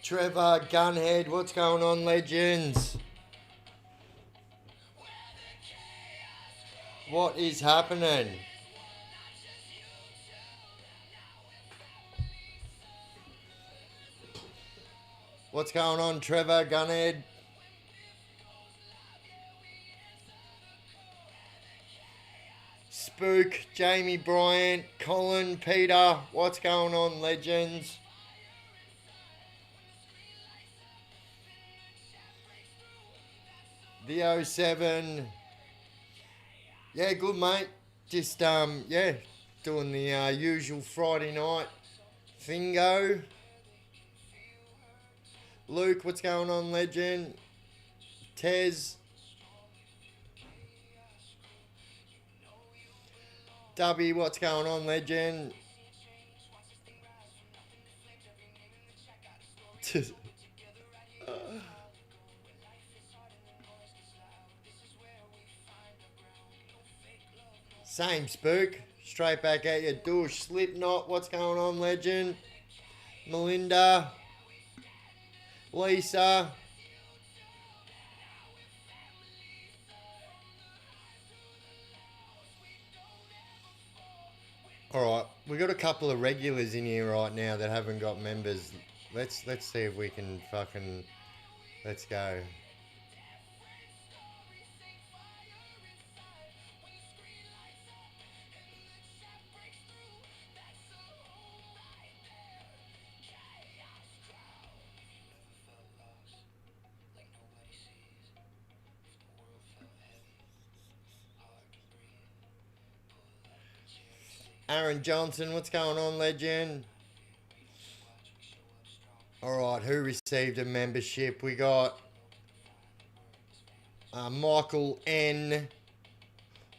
Trevor, Gunhead, what's going on, legends? What is happening? What's going on, Trevor, Gunhead? Spook, Jamie Bryant, Colin, Peter, what's going on, legends? The 07. Yeah, good, mate. Just, yeah, doing the usual Friday night thingo. Luke, what's going on, legend? Tez. Dubby, what's going on, legend? Same, Spook. Straight back at you. Douche. Slipknot, what's going on, legend? Melinda. Lisa. Alright, we got a couple of regulars in here right now that haven't got members. Let's see if we can fucking... Let's go. Aaron Johnson, what's going on, legend? Alright, who received a membership? We got Michael N,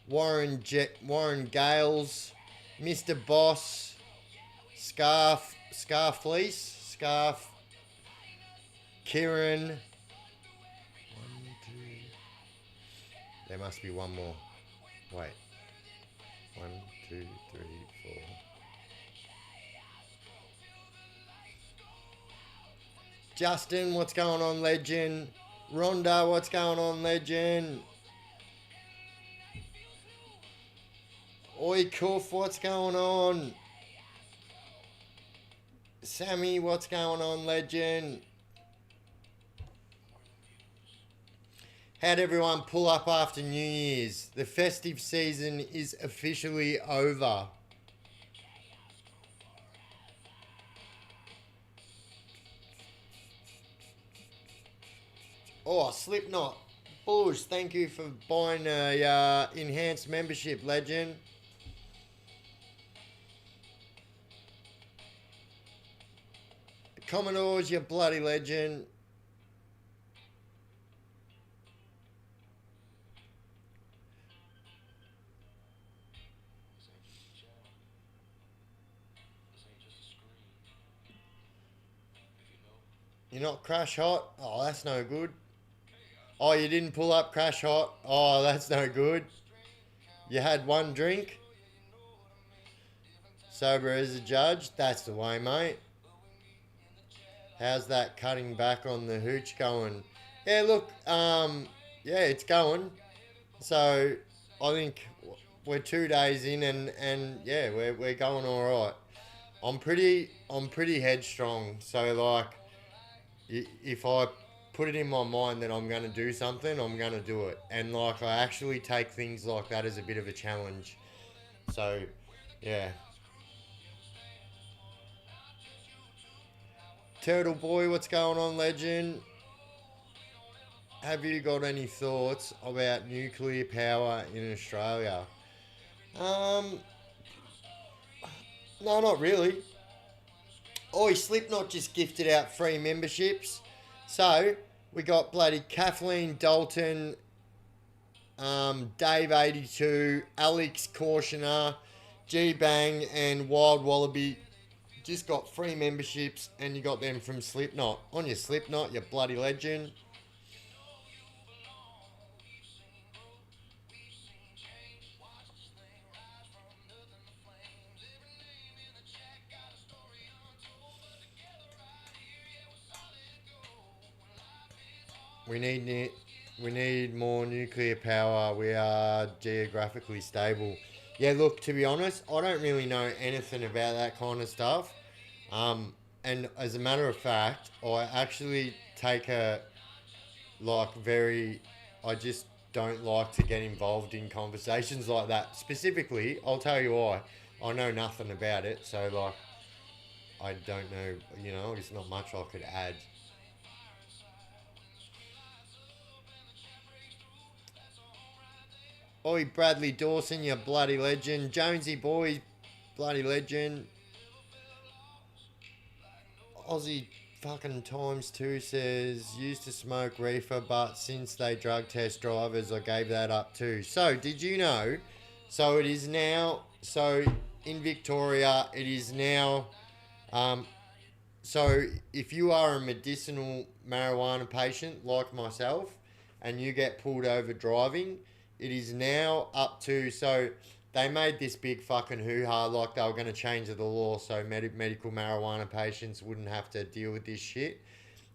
Warren Gales, Mr. Boss, Scarf Kieran. 1, 2. There must be one more. Wait. 1, 2, 3, 4. Justin, what's going on, legend? Rhonda, what's going on, legend? Oi, Koof, what's going on? Sammy, what's going on, legend? How'd everyone pull up after New Year's? The festive season is officially over. Oh, Slipknot. Bush, thank you for buying a enhanced membership, legend. Commodores, you bloody legend. You're not Crash Hot? Oh, that's no good. Oh, you didn't pull up Crash Hot? Oh, that's no good. You had one drink? Sober as a judge? That's the way, mate. How's that cutting back on the hooch going? Yeah, look, yeah, it's going. So, I think we're 2 days in and yeah, we're going all right. I'm pretty headstrong. So, like, if I put it in my mind that I'm going to do something, I'm going to do it. And, like, I actually take things like that as a bit of a challenge. So, yeah. Turtle Boy, what's going on, legend? Have you got any thoughts about nuclear power in Australia? No, not really. Oi, Slipknot just gifted out free memberships. So, we got bloody Kathleen Dalton, Dave82, Alex Cautioner, G-Bang, and Wild Wallaby. Just got free memberships, and you got them from Slipknot. On your Slipknot, you bloody legend. We need we need more nuclear power. We are geographically stable. Yeah, look, to be honest, I don't really know anything about that kind of stuff. And as a matter of fact, I actually take a like very. I just don't like to get involved in conversations like that. Specifically, I'll tell you why. I know nothing about it, so like I don't know. You know, there's not much I could add. Oi, Bradley Dawson, you bloody legend. Jonesy boy, bloody legend. Aussie fucking times two says used to smoke reefer, but since they drug test drivers, I gave that up too. So did you know? So it is now. So in Victoria, it is now. Um, so if you are a medicinal marijuana patient like myself, and you get pulled over driving, it is now up to so. They made this big fucking hoo ha like they were going to change the law so medical marijuana patients wouldn't have to deal with this shit,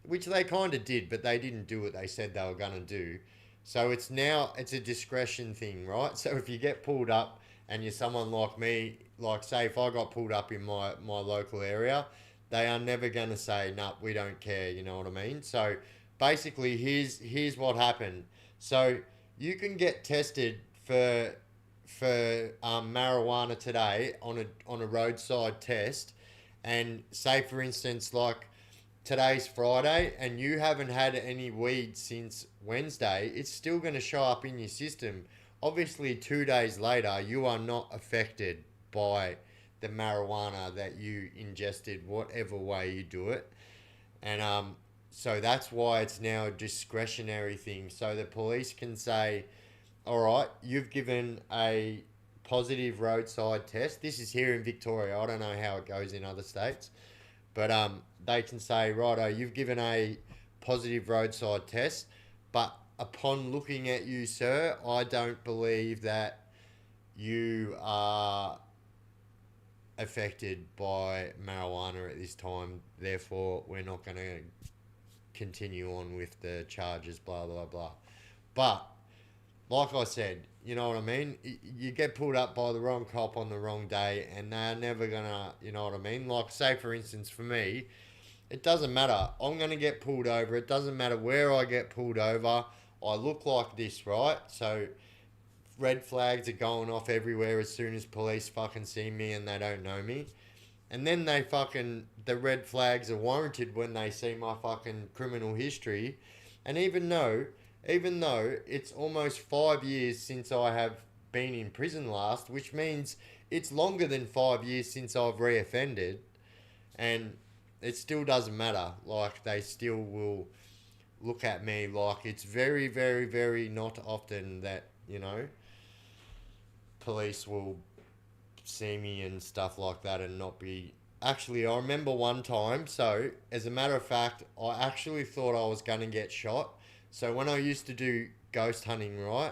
which they kind of did, but they didn't do what they said they were going to do. So it's a discretion thing, right? So if you get pulled up and you're someone like me, like say if I got pulled up in my local area, they are never going to say, no, we don't care, you know what I mean? So basically, here's what happened. So you can get tested for marijuana today on a roadside test, and say for instance like today's Friday and you haven't had any weed since Wednesday, it's still going to show up in your system. Obviously, 2 days later, you are not affected by the marijuana that you ingested, whatever way you do it. And so that's why it's now a discretionary thing. So the police can say, all right, you've given a positive roadside test. This is here in Victoria. I don't know how it goes in other states. But they can say, righto, you've given a positive roadside test, but upon looking at you, sir, I don't believe that you are affected by marijuana at this time. Therefore, we're not going to continue on with the charges, blah, blah, blah. But, like I said, you know what I mean? You get pulled up by the wrong cop on the wrong day, and they're never going to, you know what I mean? Like, say, for instance, for me, it doesn't matter. I'm going to get pulled over. It doesn't matter where I get pulled over. I look like this, right? So red flags are going off everywhere as soon as police fucking see me and they don't know me. And then the red flags are warranted when they see my fucking criminal history. And even though it's almost 5 years since I have been in prison last, which means it's longer than 5 years since I've reoffended, and it still doesn't matter. Like, they still will look at me like it's very, very, very not often that, police will see me and stuff like that and not be. Actually, I remember one time, so as a matter of fact, I actually thought I was going to get shot. So when I used to do ghost hunting, right?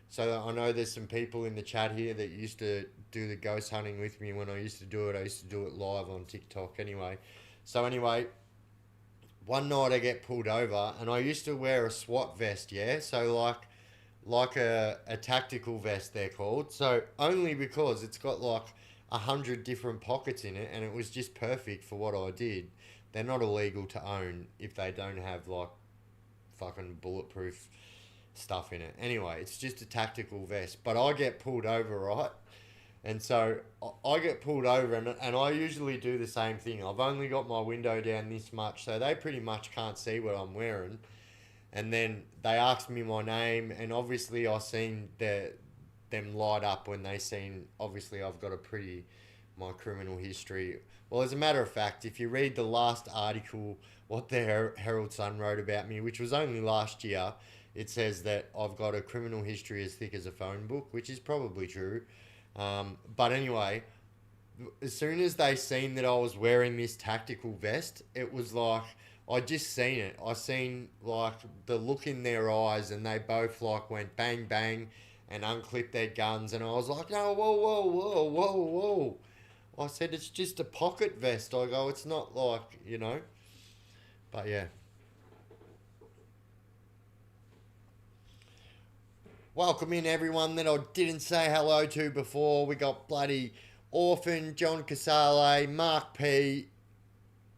So I know there's some people in the chat here that used to do the ghost hunting with me when I used to do it. I used to do it live on TikTok anyway. So anyway, one night I get pulled over and I used to wear a SWAT vest, yeah? So like a tactical vest they're called. So only because it's got like 100 different pockets in it and it was just perfect for what I did. They're not illegal to own if they don't have like fucking bulletproof stuff in it. Anyway, it's just a tactical vest. But I get pulled over, right? And so I get pulled over and I usually do the same thing. I've only got my window down this much, so they pretty much can't see what I'm wearing. And then they asked me my name, and obviously I seen them light up when they seen, obviously I've got my criminal history. Well, as a matter of fact, if you read the last article, what the Herald Sun wrote about me, which was only last year, it says that I've got a criminal history as thick as a phone book, which is probably true. But anyway, as soon as they seen that I was wearing this tactical vest, it was like I just seen it. I seen like the look in their eyes, and they both like went bang bang, and unclipped their guns, and I was like, no, whoa, whoa, whoa, whoa, whoa. I said it's just a pocket vest. I go, it's not like. But yeah. Welcome in everyone that I didn't say hello to before. We got bloody Orphan, John Casale, Mark P,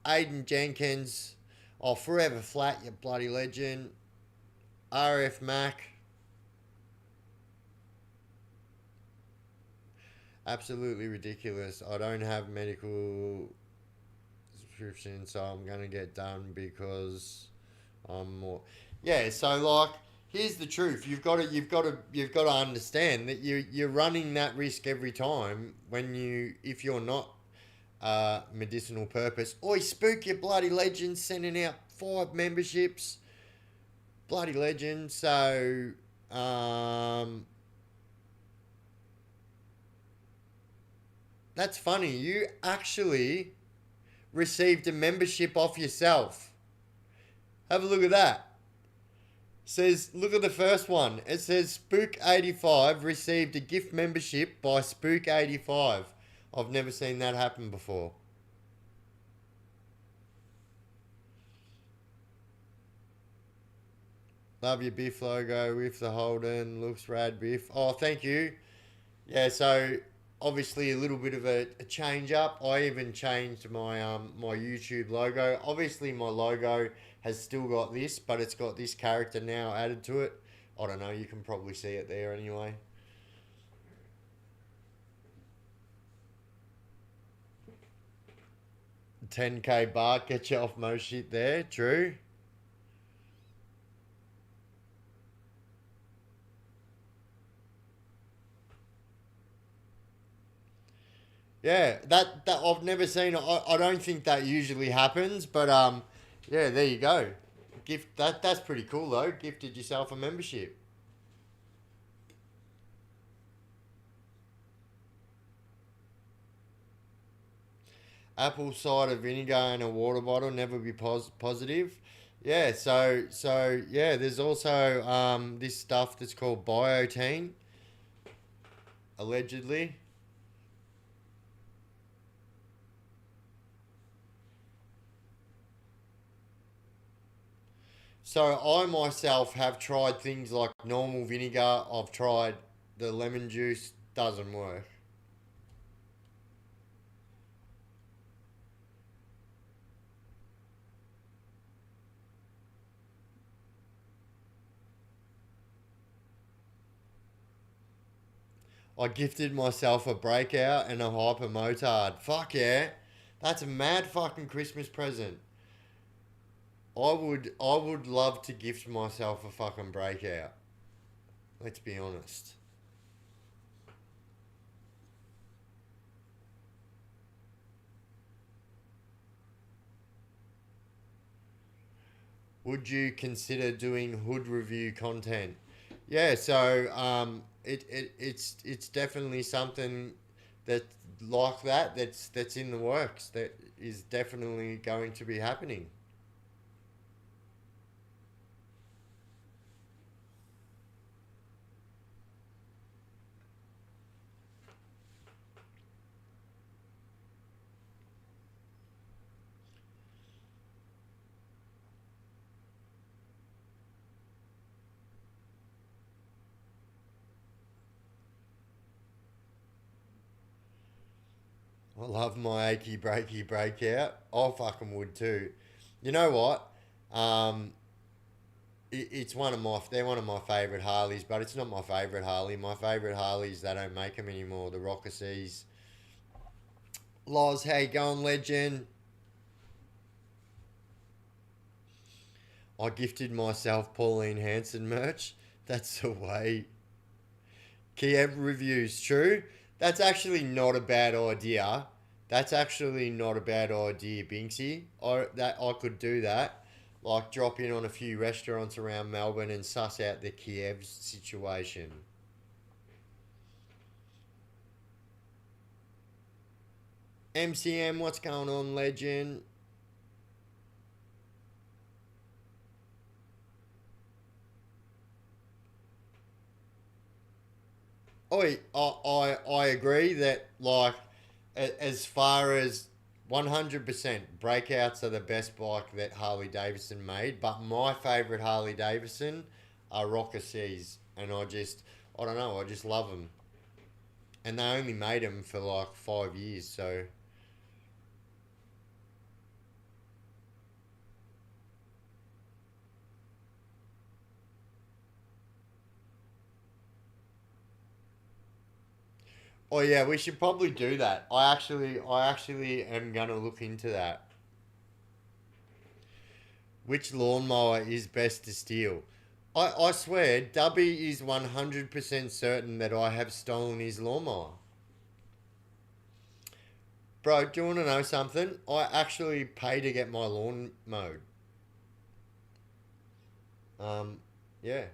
Aiden Jenkins, oh Forever Flat, you bloody legend, RF Mac. Absolutely ridiculous. I don't have medical subscription, so I'm gonna get done because I'm more. Yeah, so like, here's the truth. You've got to understand that you're running that risk every time when if you're not medicinal purpose. Oi, spook your bloody legends sending out 5 memberships. Bloody legend. So, that's funny. You actually received a membership off yourself. Have a look at that. Says, look at the first one. It says Spook85 received a gift membership by Spook85. I've never seen that happen before. Love your Biff logo with the Holden. Looks rad, Biff. Oh, thank you. Yeah, so obviously a little bit of a change up. I even changed my YouTube logo. Obviously my logo has still got this, but it's got this character now added to it. I don't know, you can probably see it there anyway. 10k bar, get you off most shit there, true. Yeah, that I've never seen. I don't think that usually happens, but yeah, there you go. That's pretty cool though. Gifted yourself a membership. Apple cider vinegar in a water bottle, never be positive. Yeah, so yeah, there's also this stuff that's called biotine, allegedly. So I myself have tried things like normal vinegar. I've tried the lemon juice, doesn't work. I gifted myself a breakout and a hyper motard. Fuck yeah. That's a mad fucking Christmas present. I would love to gift myself a fucking breakout. Let's be honest. Would you consider doing hood review content? Yeah, so it's definitely something that like that's in the works. That is definitely going to be happening. I love my achy breaky breakout. I fucking would too. You know what? Um, it's one of my they're one of my favorite Harleys, but it's not my favorite Harley. My favorite Harleys they don't make them anymore. The Rocker Seas. Loz, how you going, legend? I gifted myself Pauline Hanson merch. That's the way. Kiev reviews, true. That's actually not a bad idea. That's actually not a bad idea, Binksy. I could do that. Like drop in on a few restaurants around Melbourne and suss out the Kiev situation. MCM, what's going on, legend? I agree that like as far as 100% breakouts are the best bike that Harley Davidson made, but my favorite Harley Davidson are Rocker Seas. and I don't know, I just love them. And they only made them for like 5 years, so. Oh yeah, we should probably do that. I actually am gonna look into that. Which lawnmower is best to steal? I swear, Dubby is 100% certain that I have stolen his lawnmower. Bro, do you want to know something? I actually pay to get my lawn mowed. Um, yeah.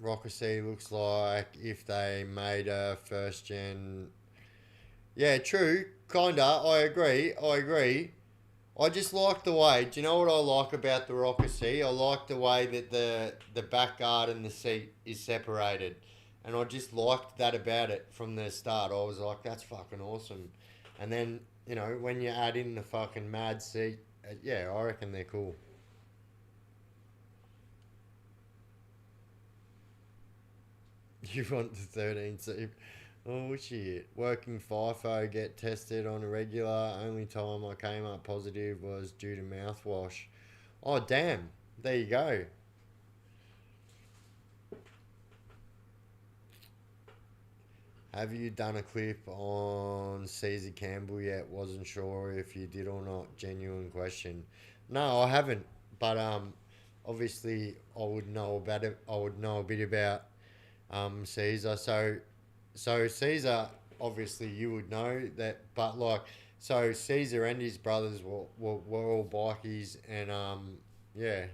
Rockasea looks like if they made a first gen. Yeah, true. Kinda. I agree. I just like the way. Do you know what I like about the rocker seat? I like the way that the back guard and the seat is separated, and I just liked that about it from the start. I was like, that's fucking awesome. And then when you add in the fucking mad seat, yeah, I reckon they're cool. You want the 13 seat? Oh shit! Working FIFO get tested on a regular. Only time I came up positive was due to mouthwash. Oh damn! There you go. Have you done a clip on Caesar Campbell yet? Wasn't sure if you did or not. Genuine question. No, I haven't. But obviously I would know about it. I would know a bit about Caesar. So Caesar, obviously you would know that. But like, so Caesar and his brothers were all bikies, and yeah,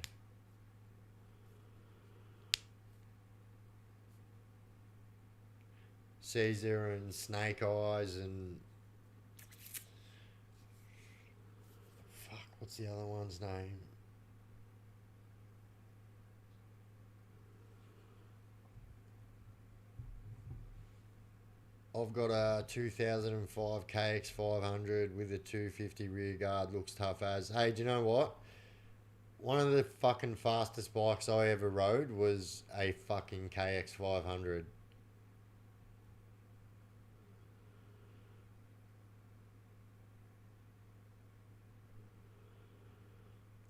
Caesar and Snake Eyes and fuck, what's the other one's name? I've got a 2005 KX500 with a 250 rear guard. Looks tough as. Hey, do you know what? One of the fucking fastest bikes I ever rode was a fucking KX500.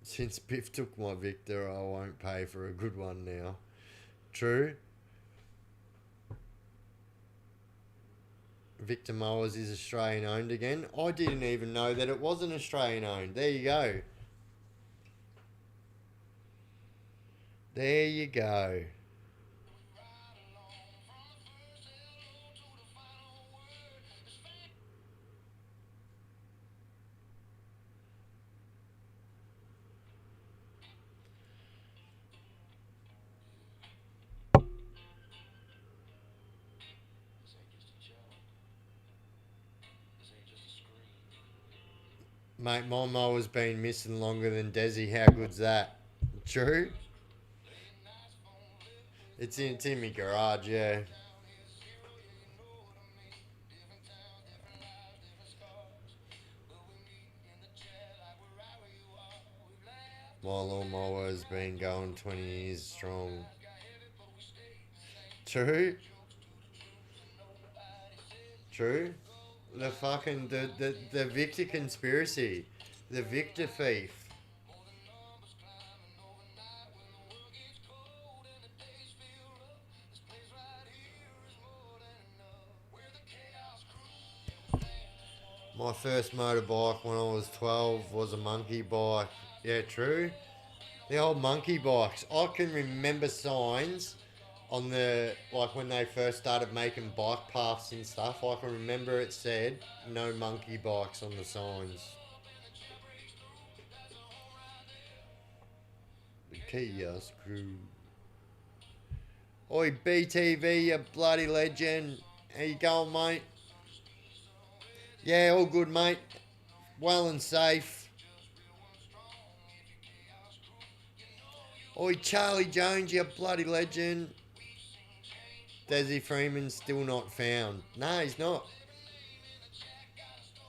Since Biff took my Victor, I won't pay for a good one now. True. Victor Mowers is Australian owned again. I didn't even know that it wasn't Australian owned. There you go. There you go. Mate, my mower's been missing longer than Desi. How good's that? True? It's in my garage, yeah. My lawnmower has been going 20 years strong. True? True? The Victor conspiracy. The Victor thief. My first motorbike when I was 12 was a monkey bike. Yeah, true. The old monkey bikes. I can remember signs on the, like when they first started making bike paths and stuff. I can remember it said no monkey bikes on the signs. The Chaos Crew. Oi, BTV, you bloody legend. How you going, mate? Yeah, all good, mate. Well and safe. Oi, Charlie Jones, you bloody legend. Desi Freeman's still not found. No, he's not.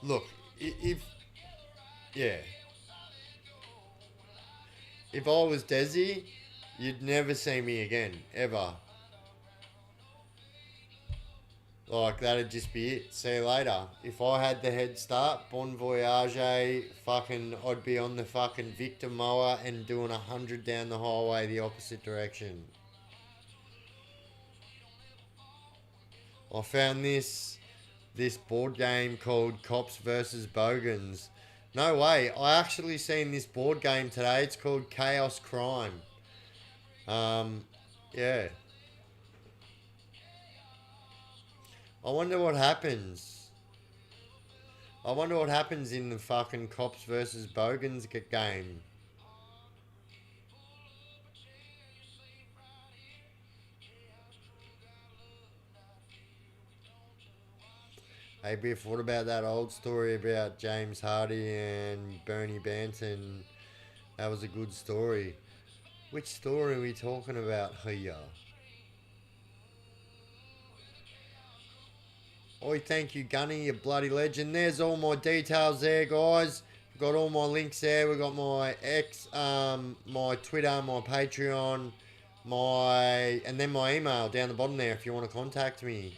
Look, if yeah, If I was Desi, you'd never see me again, ever. Like, that'd just be it. See you later. If I had the head start, bon voyage, fucking, I'd be on the fucking Victor mower and doing 100 down the highway the opposite direction. I found this board game called Cops versus Bogans. No way. I actually seen this board game today. It's called Chaos Crime. Yeah. I wonder what happens. I wonder what happens in the fucking Cops versus Bogans game. Hey Biff, what about that old story about James Hardy and Bernie Banton? That was a good story. Which story are we talking about here? Oi, thank you, Gunny, you bloody legend. There's all my details there, guys. Got all my links there. We got my my Twitter, my Patreon, and then my email down the bottom there if you want to contact me.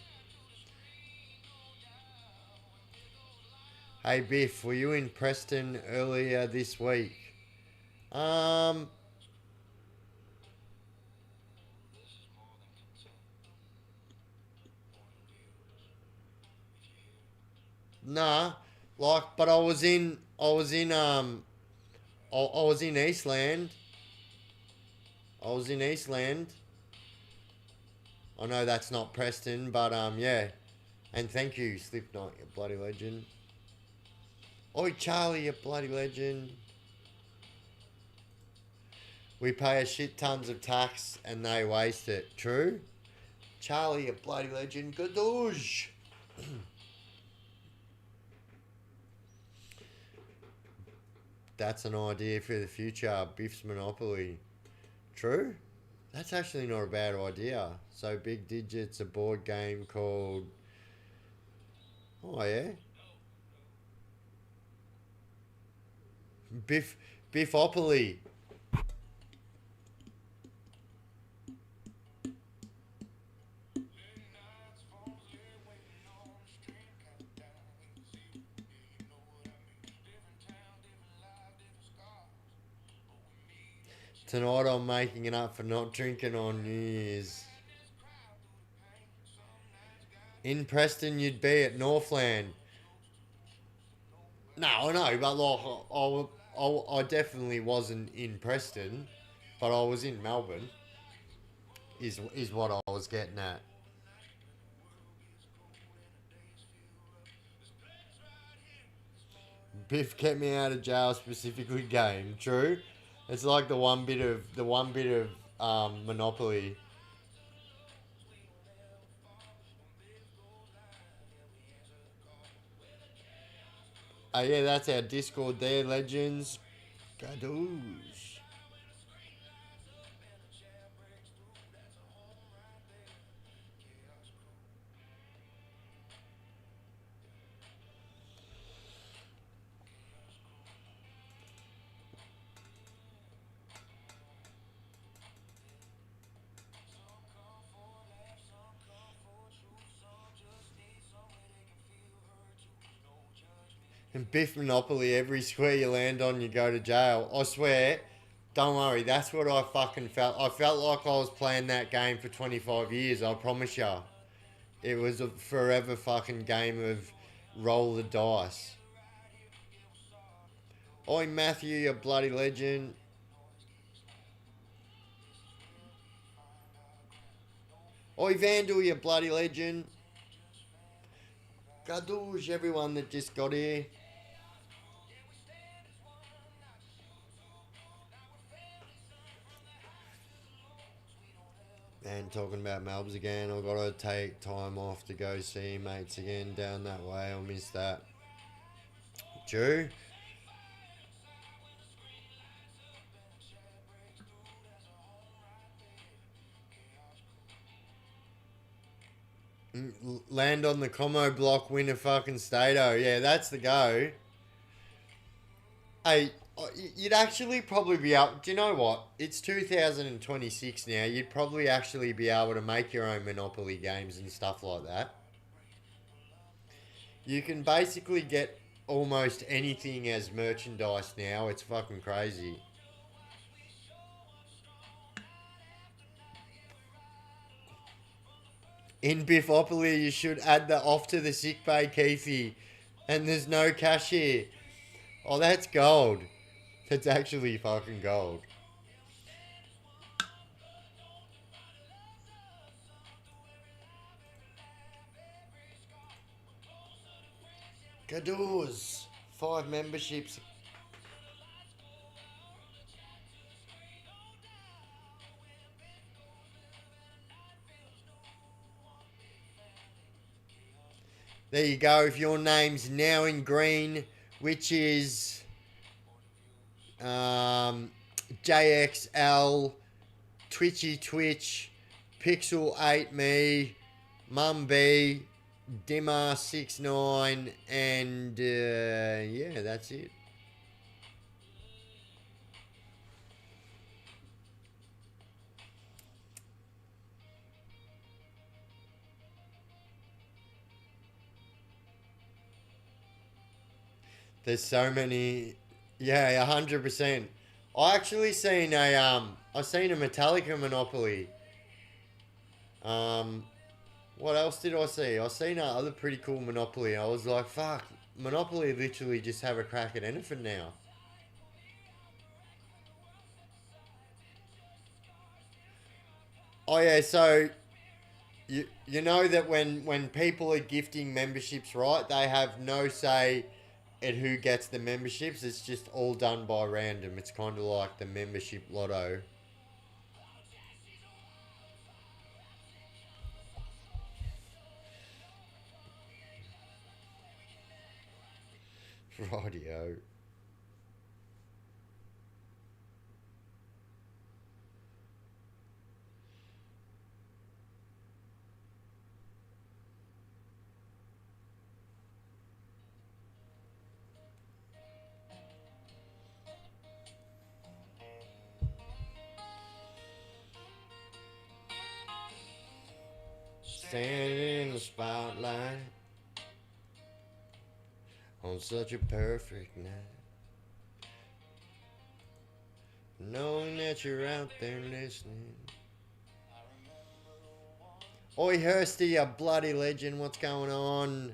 Hey Biff, were you in Preston earlier this week? Um, nah, but I was in Eastland. I was in Eastland. I know that's not Preston, but yeah. And thank you, Slipknot, you bloody legend. Oi, Charlie, you bloody legend. We pay a shit tons of tax and they waste it. True? Charlie, you bloody legend. Gadoosh. That's an idea for the future. Biff's Monopoly. True? That's actually not a bad idea. So Big Digit's a board game called... Oh, yeah? Biffopoly. Tonight I'm making it up for not drinking on New Year's. In Preston you'd be at Northland. No, I know, but like, I definitely wasn't in Preston, but I was in Melbourne, is what I was getting at. Biff kept me out of jail specifically game. True. It's like the one bit of Monopoly. Oh yeah, that's our Discord there, legends. Gadoosh. And Biff Monopoly, every square you land on, you go to jail. I swear, don't worry, that's what I fucking felt. I felt like I was playing that game for 25 years, I promise ya. It was a forever fucking game of roll the dice. Oi, Matthew, you bloody legend. Oi, Vandal, you bloody legend. Gadoosh, everyone that just got here. And talking about Melbs again, I've got to take time off to go see mates again down that way. I'll miss that. Drew? Land on the commo block, win a fucking stato. Yeah, that's the go. Hey, You'd actually probably be able. Do you know what? It's 2026 now. You'd probably actually be able to make your own Monopoly games and stuff like that. You can basically get almost anything as merchandise now. It's fucking crazy. In Biffopoly, you should add the off to the sick bay, Keithy. And there's no cashier. Oh, that's gold. That's actually fucking gold. Gadoos. 5 memberships. There you go. If your name's now in green, which is JXL, Twitchy Twitch, Pixel 8 Me, Mum B, Dimmer69, and yeah, that's it. There's so many. Yeah, 100%. I actually seen I seen a Metallica Monopoly. Um, what else did I see? I seen other pretty cool Monopoly. I was like, fuck, Monopoly literally just have a crack at anything now. Oh yeah, so you know that when people are gifting memberships, right? They have no say at who gets the memberships. It's just all done by random. It's kind of like the membership lotto. Radio. Standing in the spotlight on such a perfect night, knowing that you're out there listening. Oi, Hursty, a bloody legend. What's going on?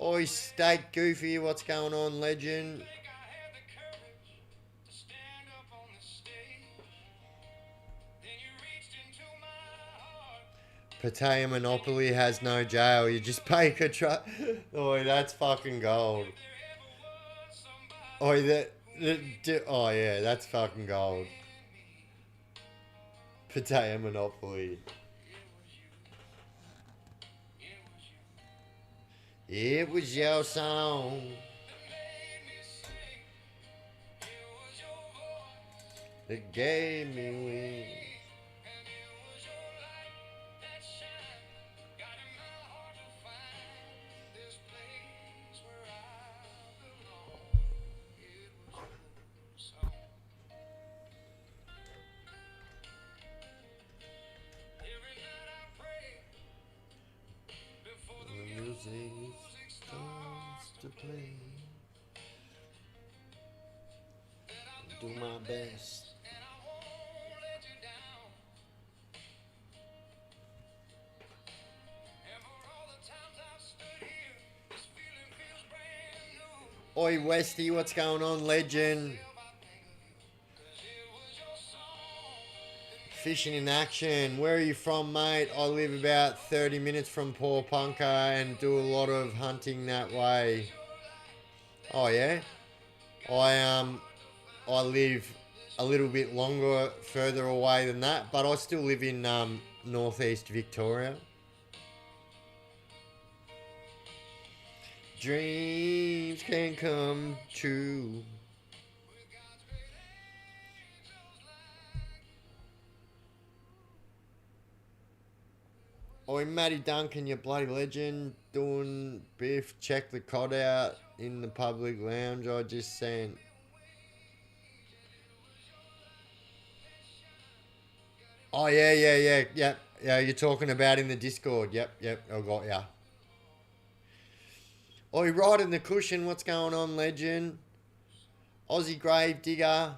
Oi, Steak Goofy. What's going on, legend? Pattaya Monopoly has no jail. You just pay control. Oi, that's fucking gold. Oi, oh yeah, that's fucking gold. Pattaya Monopoly. It was your song that gave me wings. The music starts to play. Do my best. Oi, Westy, what's going on, legend? Fishing in action. Where are you from, mate? I live about 30 minutes from Paul Punker and do a lot of hunting that way. Oh yeah? I live a little bit longer further away than that, but I still live in northeast Victoria. Dreams can come true. Oi, Matty Duncan, you bloody legend. doing, Biff? Check the cod out in the public lounge. I just sent. Oh, yep. Yeah, you're talking about in the Discord. Yep, I got ya. Oi, right in the cushion. What's going on, legend? Aussie Grave Digger.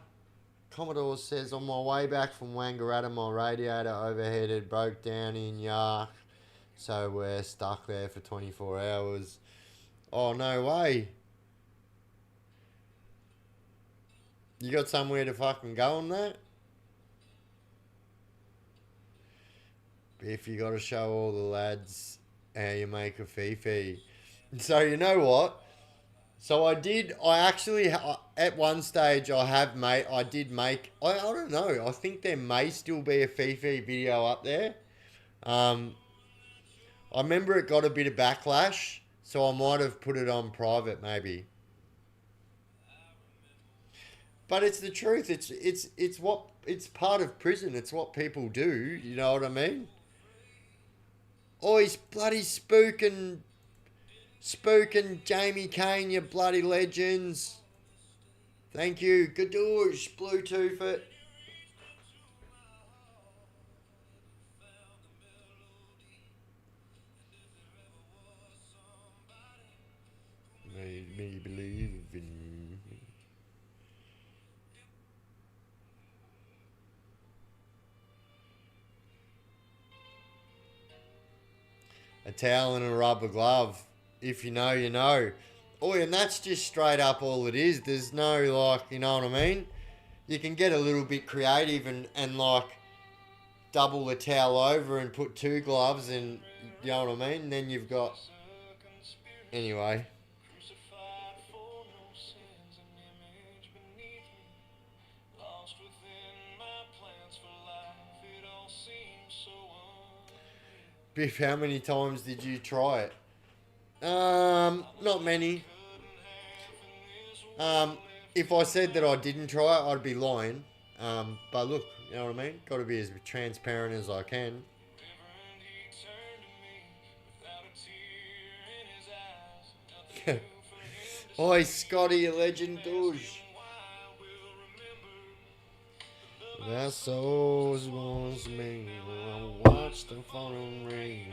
Commodore says, on my way back from Wangaratta, my radiator overheated, broke down in Yark. So we're stuck there for 24 hours. Oh, no way. You got somewhere to fucking go on that? If you got to show all the lads how you make a fifi. So you know what? So I actually, at one stage I did make, I don't know, I think there may still be a Fifi video up there. Um, I remember it got a bit of backlash, so I might have put it on private maybe. But it's the truth. It's part of prison. It's what people do. You know what I mean? Oh, he's bloody spooking Jamie Kane, you bloody legends. Thank you. Gadoosh, Bluetooth it. Made me believe in you. A towel and a rubber glove. If you know, you know. Oh, and that's just straight up all it is. There's no, like, you know what I mean? You can get a little bit creative and like double the towel over and put two gloves and, you know what I mean? And then you've got, anyway. Biff, how many times did you try it? Not many. If I said that I didn't try it, I'd be lying. But look, you know what I mean? Got to be as transparent as I can. Oi, Scotty, you legend douche. That soul's wants me. I watch the falling rain.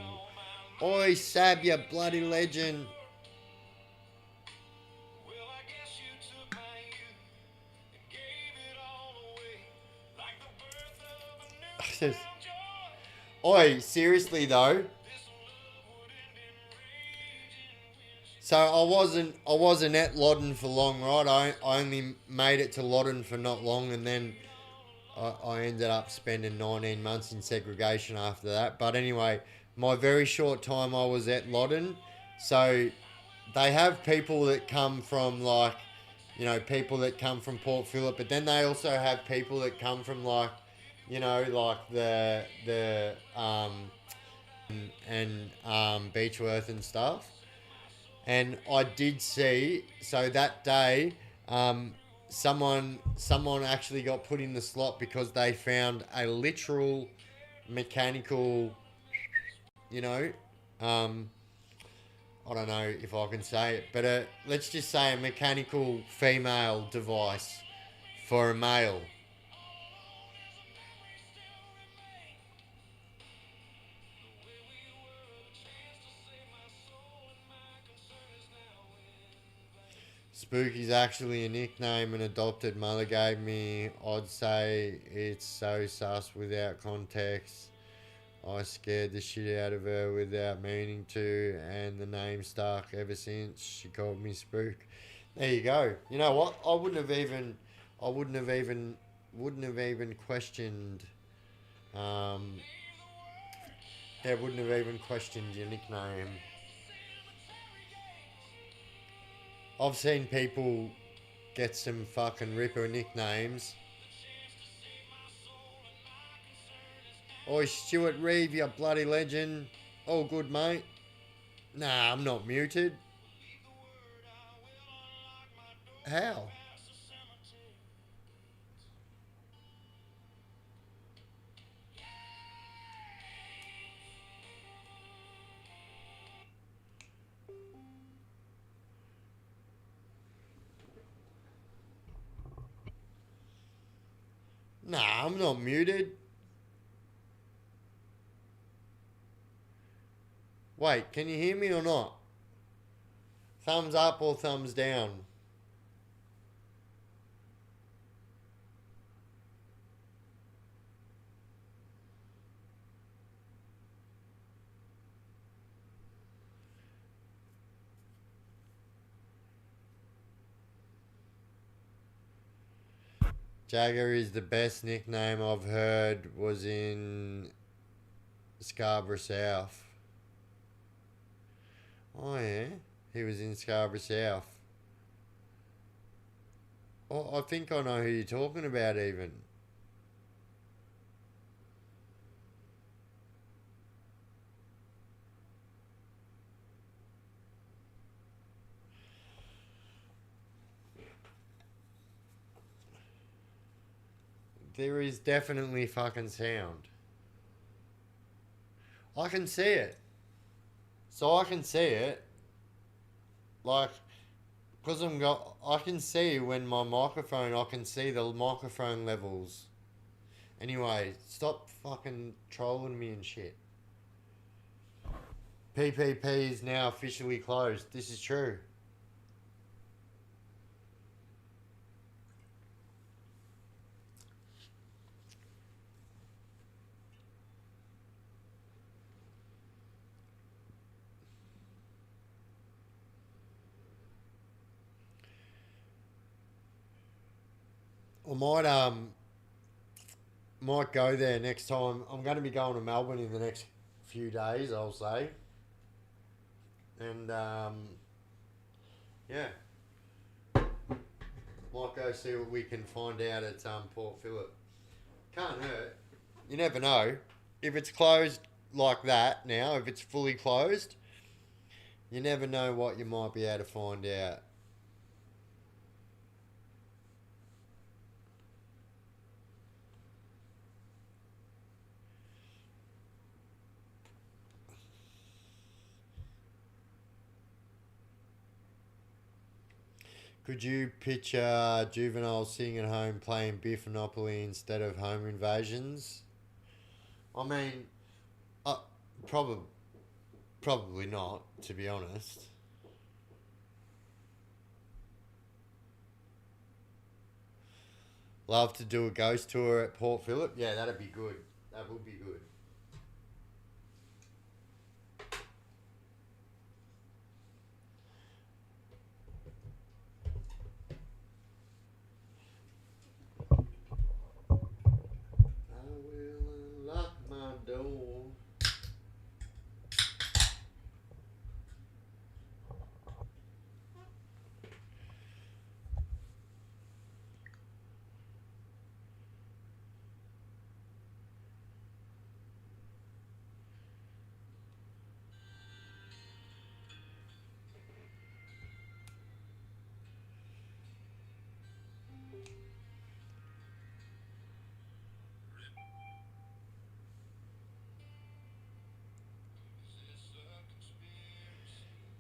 Oi, Sab, you bloody legend. Oi, seriously though. So I wasn't at Loddon for long, right? I only made it to Loddon for not long, and then I ended up spending 19 months in segregation after that. But anyway, my very short time I was at Loddon, so they have people that come from like, you know, people that come from Port Phillip, but then they also have people that come from like, you know, like the and Beechworth and stuff. And I did see, so that day, someone actually got put in the slot because they found a literal mechanical, you know, um, I don't know if I can say it, but let's just say a mechanical female device for a male. Spooky's actually a nickname an adopted mother gave me. I'd say it's so sus without context. I scared the shit out of her without meaning to, and the name stuck ever since. She called me Spook. There you go. You know what? I wouldn't have even questioned. Um, yeah, wouldn't have even questioned your nickname. I've seen people get some fucking ripper nicknames. Oi, Stuart Reeve, you bloody legend. All good, mate. Nah, I'm not muted. How? Nah, I'm not muted. Wait, can you hear me or not? Thumbs up or thumbs down? Jagger is the best nickname I've heard was in Scarborough South. Oh yeah, he was in Scarborough South. Oh, I think I know who you're talking about even. There is definitely fucking sound. I can see it. So I can see it. Like, because I can see when my microphone, I can see the microphone levels. Anyway, stop fucking trolling me and shit. PPP is now officially closed. This is true. I might go there next time. I'm going to be going to Melbourne in the next few days, I'll say. And yeah, might go see what we can find out at Port Phillip. Can't hurt. You never know. If it's closed like that now, if it's fully closed, you never know what you might be able to find out. Could you picture juveniles sitting at home playing Biff Monopoly instead of Home Invasions? I mean, uh, probably probably not, to be honest. Love to do a ghost tour at Port Phillip. Yeah, that'd be good. That would be good. I will unlock my door.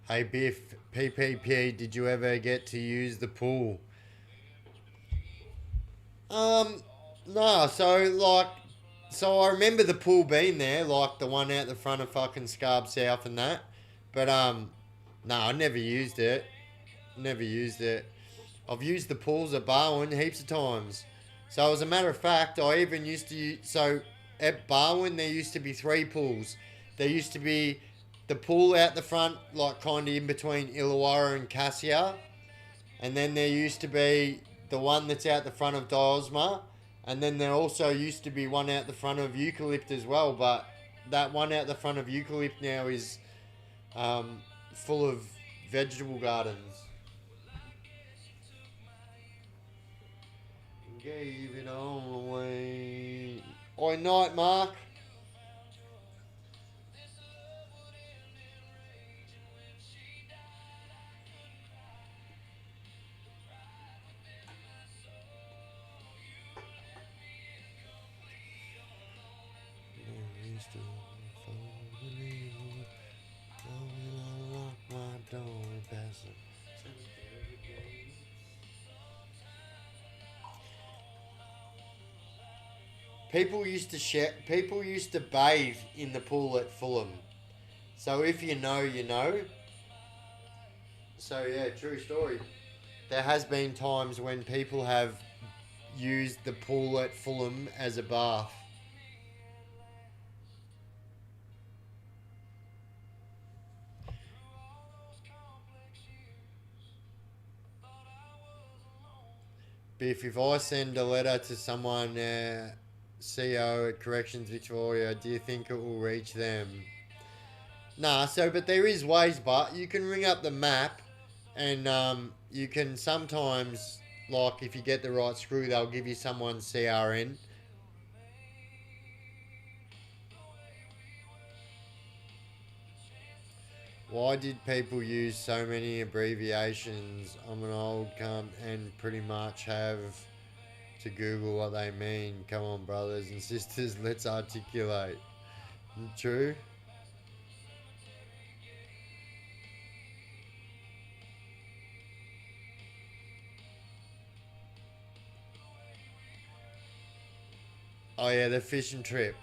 Hey Biff, PPP, did you ever get to use the pool? Um, no, so I remember the pool being there, like the one out the front of fucking Scarb South and that. But no, I never used it. Never used it. I've used the pools at Barwon heaps of times. So as a matter of fact, I even used to use, so at Barwon there used to be three pools. There used to be the pool out the front, like kind of in between Illawarra and Cassia, and then there used to be the one that's out the front of Diosma, and then there also used to be one out the front of Eucalypt as well. But that one out the front of Eucalypt now is full of vegetable gardens. Gave it all away. Oi, night, Mark. People used to bathe in the pool at Fulham. So if you know, you know. So yeah, true story. There has been times when people have used the pool at Fulham as a bath. Biff, if I send a letter to someone, CO at Corrections Victoria, do you think it will reach them? Nah, so, but there is ways, but you can ring up the map and you can sometimes, like, if you get the right screw, they'll give you someone's CRN. Why did people use so many abbreviations? I'm an old cunt and pretty much have to Google what they mean. Come on, brothers and sisters, let's articulate. True? Oh, yeah, the fishing trip.